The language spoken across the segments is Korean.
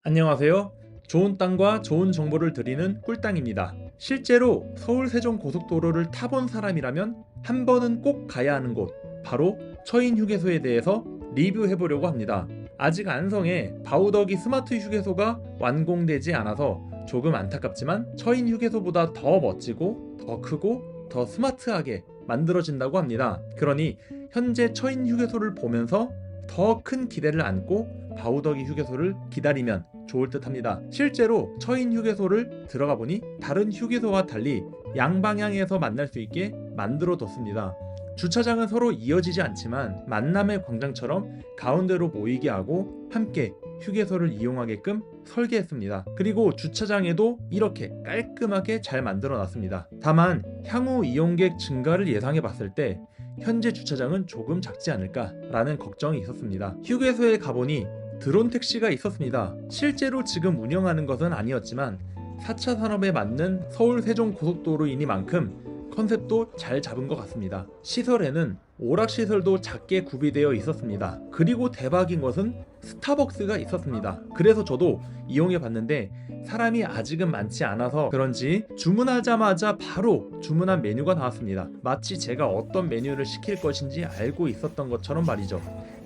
안녕하세요. 좋은 땅과 좋은 정보를 드리는 꿀땅입니다. 실제로 서울 세종 고속도로를 타본 사람이라면 한 번은 꼭 가야 하는 곳, 바로 처인 휴게소에 대해서 리뷰해 보려고 합니다. 아직 안성에 바우더기 스마트 휴게소가 완공되지 않아서 조금 안타깝지만 처인 휴게소보다 더 멋지고 더 크고 더 스마트하게 만들어진다고 합니다. 그러니 현재 처인 휴게소를 보면서 더 큰 기대를 안고 바우더기 휴게소를 기다리면 좋을 듯 합니다. 실제로 처인 휴게소를 들어가 보니 다른 휴게소와 달리 양방향에서 만날 수 있게 만들어 뒀습니다. 주차장은 서로 이어지지 않지만 만남의 광장처럼 가운데로 모이게 하고 함께 휴게소를 이용하게끔 설계했습니다. 그리고 주차장에도 이렇게 깔끔하게 잘 만들어 놨습니다. 다만 향후 이용객 증가를 예상해 봤을 때 현재 주차장은 조금 작지 않을까라는 걱정이 있었습니다. 휴게소에 가보니 드론 택시가 있었습니다. 실제로 지금 운영하는 것은 아니었지만 4차 산업에 맞는 서울 세종 고속도로이니만큼 컨셉도 잘 잡은 것 같습니다. 시설에는 오락시설도 작게 구비되어 있었습니다. 그리고 대박인 것은 스타벅스가 있었습니다. 그래서 저도 이용해 봤는데 사람이 아직은 많지 않아서 그런지 주문하자마자 바로 주문한 메뉴가 나왔습니다. 마치 제가 어떤 메뉴를 시킬 것인지 알고 있었던 것처럼 말이죠.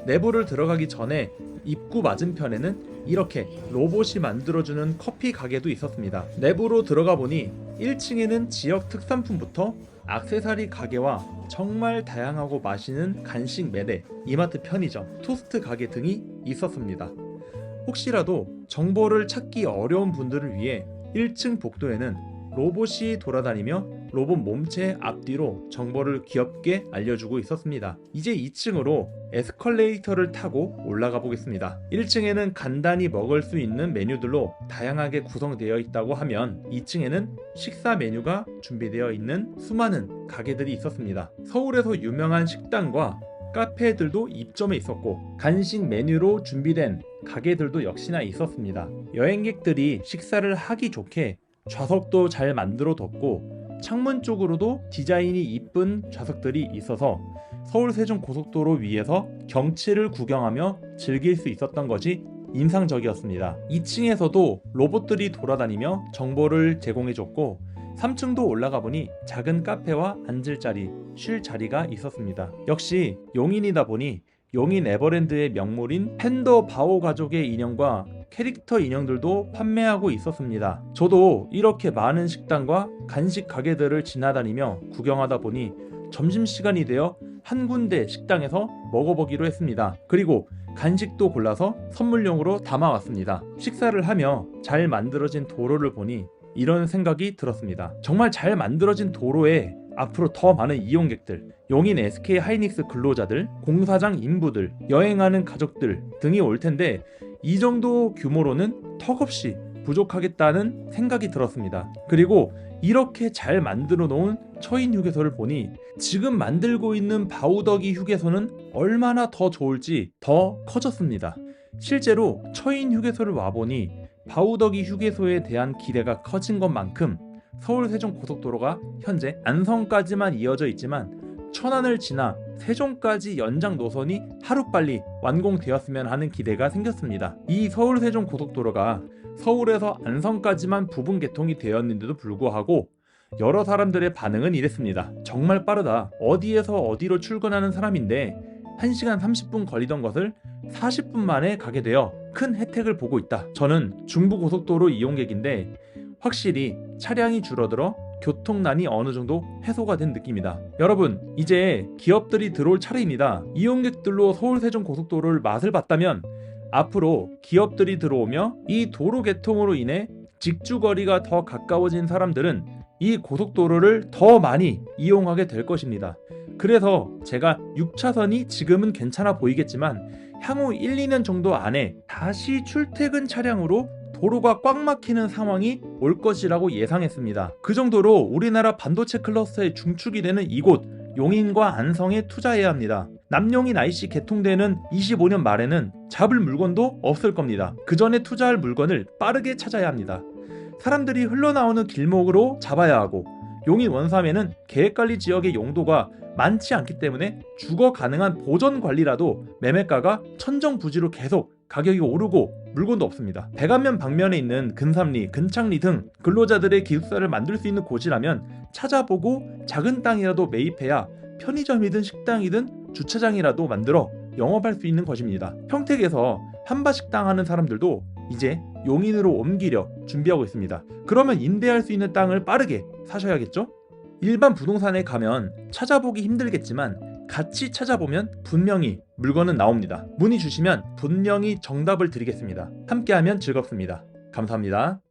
내부를 들어가기 전에 입구 맞은편에는 이렇게 로봇이 만들어주는 커피 가게도 있었습니다. 내부로 들어가 보니 1층에는 지역 특산품부터 액세서리 가게와 정말 다양하고 맛있는 간식 매대, 이마트 편의점, 토스트 가게 등이 있었습니다. 혹시라도 정보를 찾기 어려운 분들을 위해 1층 복도에는 로봇이 돌아다니며 로봇 몸체 앞뒤로 정보를 귀엽게 알려주고 있었습니다. 이제 2층으로 에스컬레이터를 타고 올라가 보겠습니다. 1층에는 간단히 먹을 수 있는 메뉴들로 다양하게 구성되어 있다고 하면 2층에는 식사 메뉴가 준비되어 있는 수많은 가게들이 있었습니다. 서울에서 유명한 식당과 카페들도 입점해 있었고 간식 메뉴로 준비된 가게들도 역시나 있었습니다. 여행객들이 식사를 하기 좋게 좌석도 잘 만들어 뒀고 창문 쪽으로도 디자인이 이쁜 좌석들이 있어서 서울 세종 고속도로 위에서 경치를 구경하며 즐길 수 있었던 것이 인상적이었습니다. 2층에서도 로봇들이 돌아다니며 정보를 제공해줬고 3층도 올라가 보니 작은 카페와 앉을 자리, 쉴 자리가 있었습니다. 역시 용인이다 보니 용인 에버랜드의 명물인 팬더 바오 가족의 인형과 캐릭터 인형들도 판매하고 있었습니다. 저도 이렇게 많은 식당과 간식 가게들을 지나다니며 구경하다 보니 점심시간이 되어 한 군데 식당에서 먹어보기로 했습니다. 그리고 간식도 골라서 선물용으로 담아왔습니다. 식사를 하며 잘 만들어진 도로를 보니 이런 생각이 들었습니다. 정말 잘 만들어진 도로에 앞으로 더 많은 이용객들, 용인 SK 하이닉스 근로자들, 공사장 인부들, 여행하는 가족들 등이 올 텐데 이 정도 규모로는 턱없이 부족하겠다는 생각이 들었습니다. 그리고 이렇게 잘 만들어 놓은 처인 휴게소를 보니 지금 만들고 있는 바우더기 휴게소는 얼마나 더 좋을지 더 커졌습니다. 실제로 처인 휴게소를 와보니 바우더기 휴게소에 대한 기대가 커진 것만큼 서울 세종 고속도로가 현재 안성까지만 이어져 있지만 천안을 지나 세종까지 연장 노선이 하루빨리 완공되었으면 하는 기대가 생겼습니다. 이 서울 세종 고속도로가 서울에서 안성까지만 부분 개통이 되었는데도 불구하고 여러 사람들의 반응은 이랬습니다. 정말 빠르다. 어디에서 어디로 출근하는 사람인데 1시간 30분 걸리던 것을 40분 만에 가게 되어 큰 혜택을 보고 있다. 저는 중부고속도로 이용객인데 확실히 차량이 줄어들어 교통난이 어느 정도 해소가 된 느낌이다. 여러분, 이제 기업들이 들어올 차례입니다. 이용객들로 서울 세종 고속도로를 맛을 봤다면 앞으로 기업들이 들어오며 이 도로 개통으로 인해 직주거리가 더 가까워진 사람들은 이 고속도로를 더 많이 이용하게 될 것입니다. 그래서 제가 6차선이 지금은 괜찮아 보이겠지만 향후 1, 2년 정도 안에 다시 출퇴근 차량으로 도로가 꽉 막히는 상황이 올 것이라고 예상했습니다. 그 정도로 우리나라 반도체 클러스터의 중축이 되는 이곳 용인과 안성에 투자해야 합니다. 남용인 IC 개통되는 25년 말에는 잡을 물건도 없을 겁니다. 그 전에 투자할 물건을 빠르게 찾아야 합니다. 사람들이 흘러나오는 길목으로 잡아야 하고 용인 원삼에는 계획관리 지역의 용도가 많지 않기 때문에 주거 가능한 보전 관리라도 매매가가 천정부지로 계속 가격이 오르고 물건도 없습니다. 백안면 방면에 있는 근삼리, 근창리 등 근로자들의 기숙사를 만들 수 있는 곳이라면 찾아보고 작은 땅이라도 매입해야 편의점이든 식당이든 주차장이라도 만들어 영업할 수 있는 것입니다. 평택에서 한바식당 하는 사람들도 이제 용인으로 옮기려 준비하고 있습니다. 그러면 임대할 수 있는 땅을 빠르게 사셔야겠죠? 일반 부동산에 가면 찾아보기 힘들겠지만 같이 찾아보면 분명히 물건은 나옵니다. 문의 주시면 분명히 정답을 드리겠습니다. 함께하면 즐겁습니다. 감사합니다.